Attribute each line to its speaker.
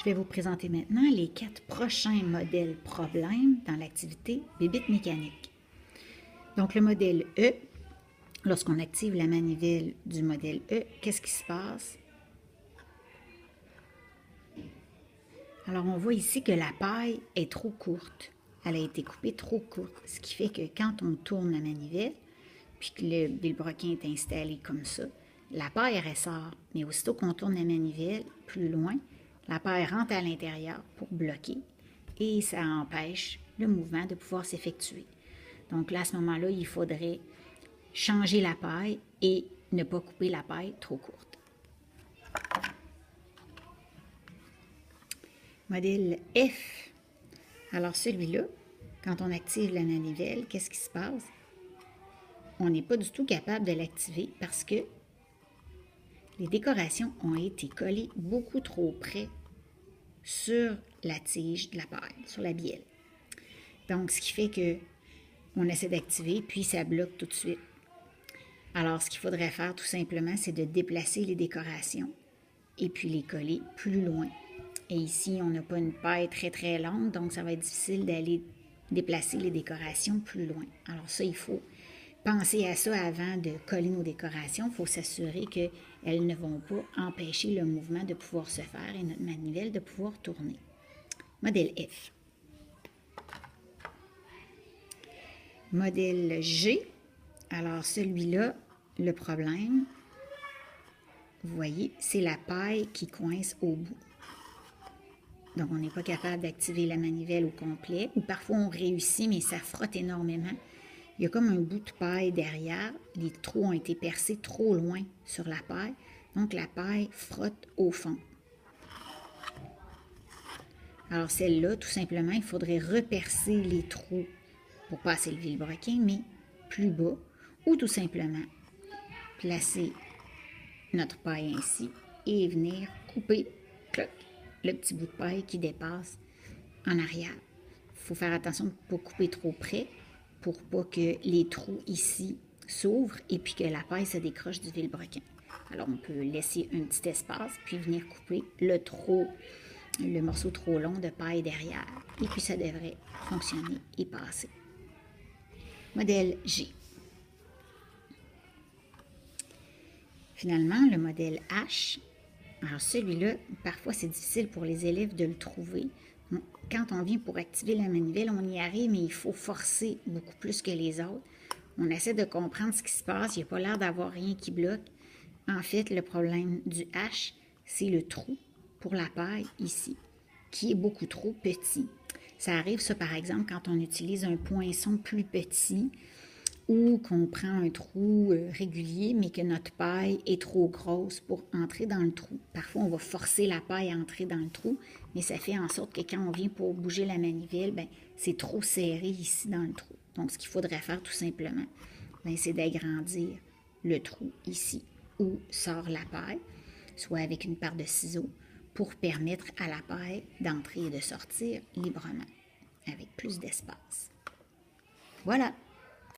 Speaker 1: Je vais vous présenter maintenant les 4 prochains modèles problèmes dans l'activité bébite mécanique. Donc le modèle E, lorsqu'on active la manivelle du modèle E, qu'est-ce qui se passe? Alors on voit ici que la paille est trop courte. Elle a été coupée trop courte, ce qui fait que quand on tourne la manivelle, puis que le vilebrequin est installé comme ça, la paille ressort. Mais aussitôt qu'on tourne la manivelle plus loin, la paille rentre à l'intérieur pour bloquer et ça empêche le mouvement de pouvoir s'effectuer. Donc là, à ce moment-là, il faudrait changer la paille et ne pas couper la paille trop courte. Modèle F. Alors celui-là, quand on active la manivelle, qu'est-ce qui se passe? On n'est pas du tout capable de l'activer parce que les décorations ont été collées beaucoup trop près sur la tige de la paille, sur la bielle. Donc, ce qui fait que on essaie d'activer, puis ça bloque tout de suite. Alors, ce qu'il faudrait faire tout simplement, c'est de déplacer les décorations et puis les coller plus loin. Et ici, on n'a pas une paille très très longue, donc ça va être difficile d'aller déplacer les décorations plus loin. Alors ça, il faut penser à ça avant de coller nos décorations. Il faut s'assurer qu'elles ne vont pas empêcher le mouvement de pouvoir se faire et notre manivelle de pouvoir tourner. Modèle F. Modèle G. Alors celui-là, le problème, vous voyez, c'est la paille qui coince au bout. Donc on n'est pas capable d'activer la manivelle au complet, ou parfois on réussit, mais ça frotte énormément. Il y a comme un bout de paille derrière. Les trous ont été percés trop loin sur la paille. Donc, la paille frotte au fond. Alors, celle-là, tout simplement, il faudrait repercer les trous pour passer le vilebrequin, mais plus bas. Ou tout simplement, placer notre paille ainsi et venir couper cloc, le petit bout de paille qui dépasse en arrière. Il faut faire attention de ne pas couper trop près, pour pas que les trous ici s'ouvrent et puis que la paille se décroche du vilebrequin. Alors, on peut laisser un petit espace, puis venir couper le morceau trop long de paille derrière. Et puis, ça devrait fonctionner et passer. Modèle G. Finalement, le modèle H. Alors, celui-là, parfois, c'est difficile pour les élèves de le trouver. Quand on vient pour activer la manivelle, on y arrive, mais il faut forcer beaucoup plus que les autres. On essaie de comprendre ce qui se passe. Il n'y a pas l'air d'avoir rien qui bloque. En fait, le problème du H, c'est le trou pour la paille ici, qui est beaucoup trop petit. Ça arrive, ça, par exemple, quand on utilise un poinçon plus petit ou qu'on prend un trou régulier, mais que notre paille est trop grosse pour entrer dans le trou. Parfois, on va forcer la paille à entrer dans le trou, mais ça fait en sorte que quand on vient pour bouger la manivelle, c'est trop serré ici dans le trou. Donc, ce qu'il faudrait faire tout simplement, c'est d'agrandir le trou ici où sort la paille, soit avec une paire de ciseaux, pour permettre à la paille d'entrer et de sortir librement, avec plus d'espace. Voilà!